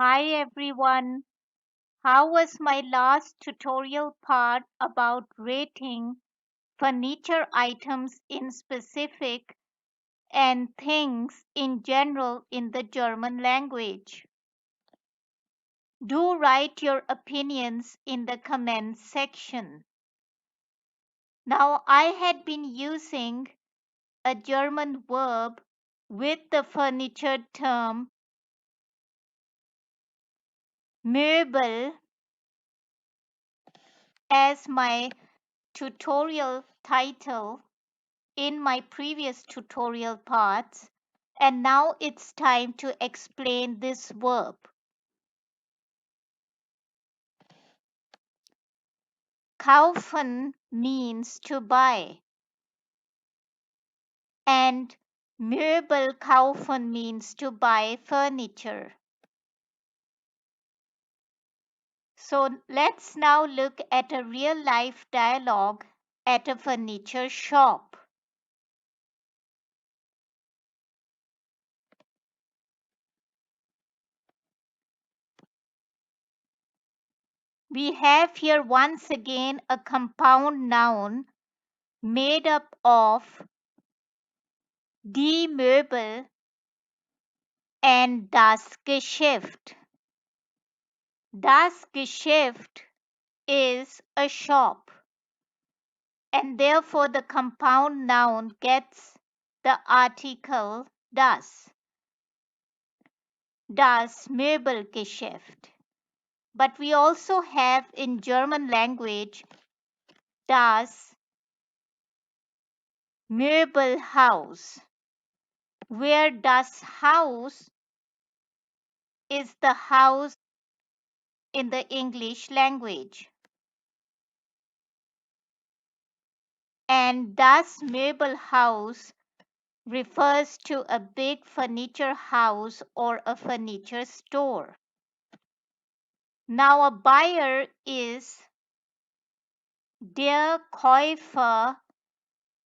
Hi everyone. How was my last tutorial part about rating furniture items in specific and things in general in the German language? Do write your opinions in the comments section. Now, I had been using a German verb with the furniture term Möbel as my tutorial title in my previous tutorial parts, and now it's time to explain this verb. Kaufen means to buy, and Möbel kaufen means to buy furniture. So let's now look at a real life dialogue at a furniture shop. We have here once again a compound noun made up of die Möbel and das Geschäft. Das Geschäft is a shop, and therefore the compound noun gets the article das. Das Möbelgeschäft. But we also have in German language das Möbelhaus, where das Haus is the house in the English language. And das Möbelhaus refers to a big furniture house or a furniture store. Now, a buyer is der Käufer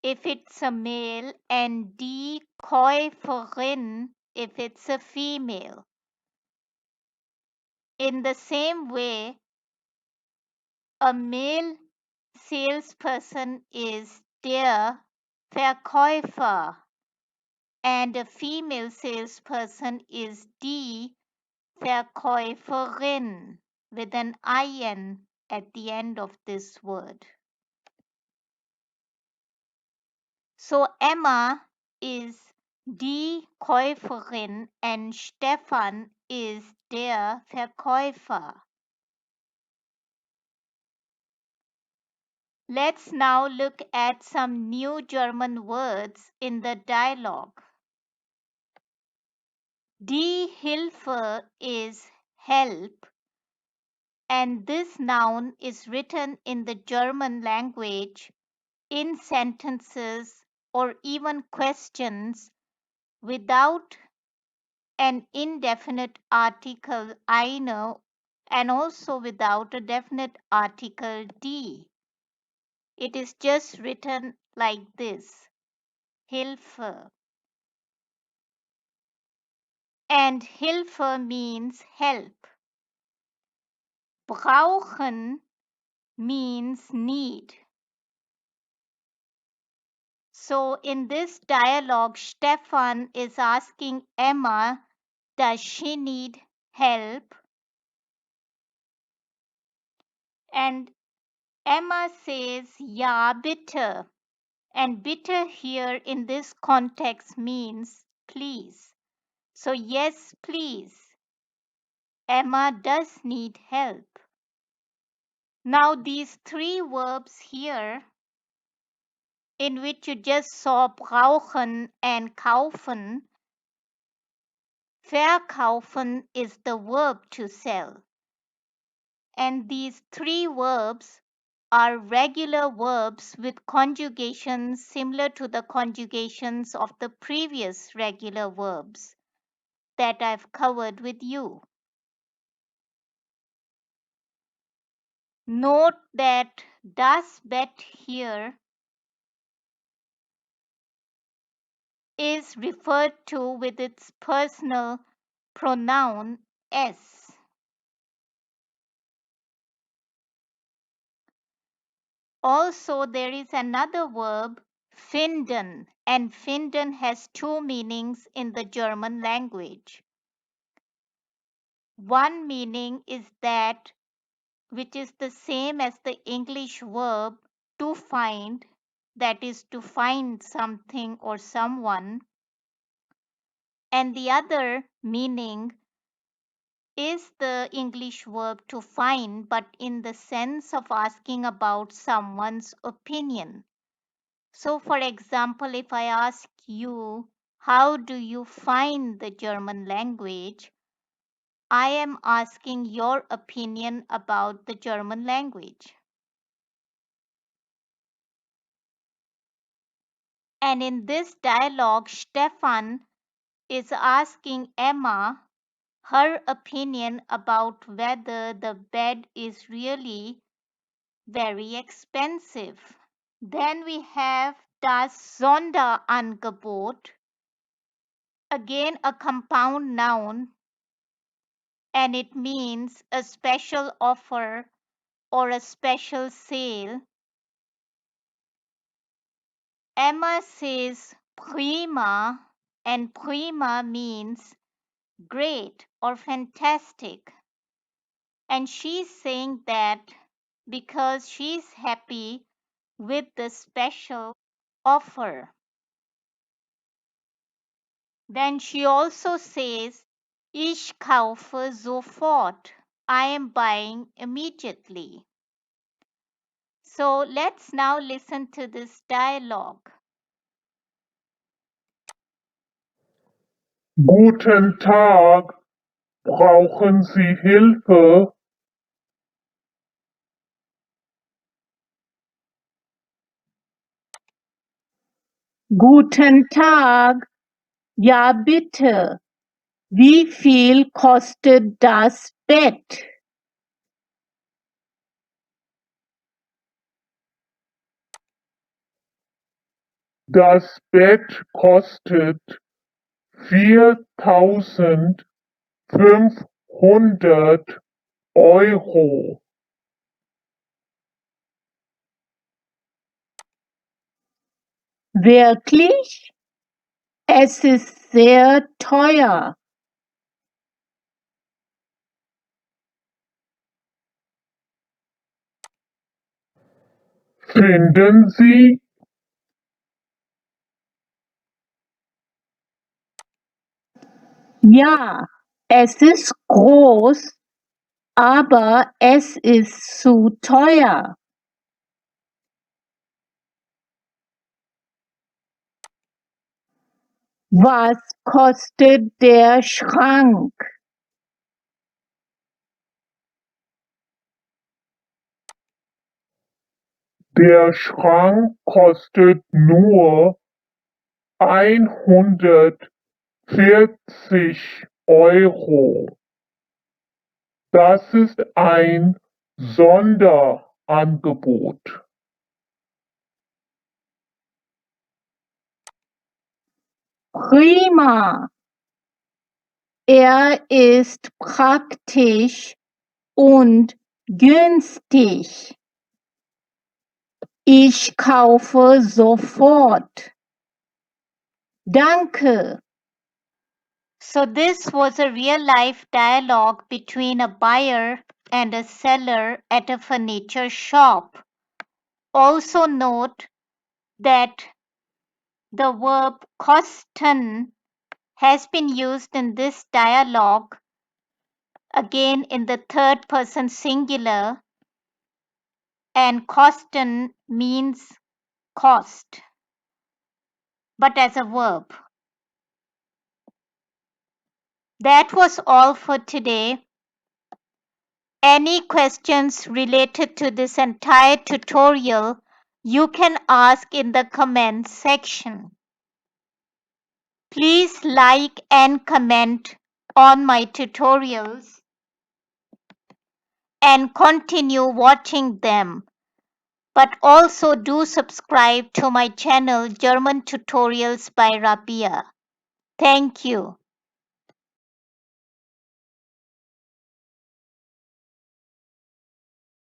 if it's a male and die Käuferin if it's a female. In the same way, a male salesperson is der Verkäufer and a female salesperson is die Verkäuferin with an in at the end of this word. So Emma is die Käuferin and Stefan is der Verkäufer. Let's now look at some new German words in the dialogue. Die Hilfe is help, and this noun is written in the German language in sentences or even questions without an indefinite article eine and also without a definite article die. It is just written like this, Hilfe. And Hilfe means help. Brauchen means need. So in this dialogue, Stefan is asking Emma, does she need help? And Emma says, ja, bitte. And bitte here in this context means please. So yes, please. Emma does need help. Now these three verbs here in which you just saw brauchen and kaufen, verkaufen is the verb to sell. And these three verbs are regular verbs with conjugations similar to the conjugations of the previous regular verbs that I've covered with you. Note that das Bett here is referred to with its personal pronoun es. Also, there is another verb, finden, and finden has two meanings in the German language. One meaning is that which is the same as the English verb to find, that is, to find something or someone, and the other meaning is the English verb to find, but in the sense of asking about someone's opinion. So, for example, if I ask you, how do you find the German language? I am asking your opinion about the German language. And in this dialogue, Stefan is asking Emma her opinion about whether the bed is really very expensive. Then we have das Sonderangebot, again a compound noun, and it means a special offer or a special sale. Emma says prima, and prima means great or fantastic. And she's saying that because she's happy with the special offer. Then she also says, Ich kaufe sofort. I am buying immediately. So let's now listen to this dialogue. Guten Tag, brauchen Sie Hilfe? Guten Tag, ja bitte. Wie viel kostet das Bett? Das Bett kostet 4.500 €. Wirklich? Es ist sehr teuer. Finden Sie? Ja, es ist groß, aber es ist zu teuer. Was kostet der Schrank? Der Schrank kostet nur 140 €. Das ist ein Sonderangebot. Prima. Er ist praktisch und günstig. Ich kaufe sofort. Danke. So, this was a real life dialogue between a buyer and a seller at a furniture shop. Also, note that the verb kosten has been used in this dialogue again in the third person singular, and kosten means cost, but as a verb. That was all for today. Any questions related to this entire tutorial, you can ask in the comments section. Please like and comment on my tutorials and continue watching them. But also do subscribe to my channel German Tutorials by Rabia. Thank you.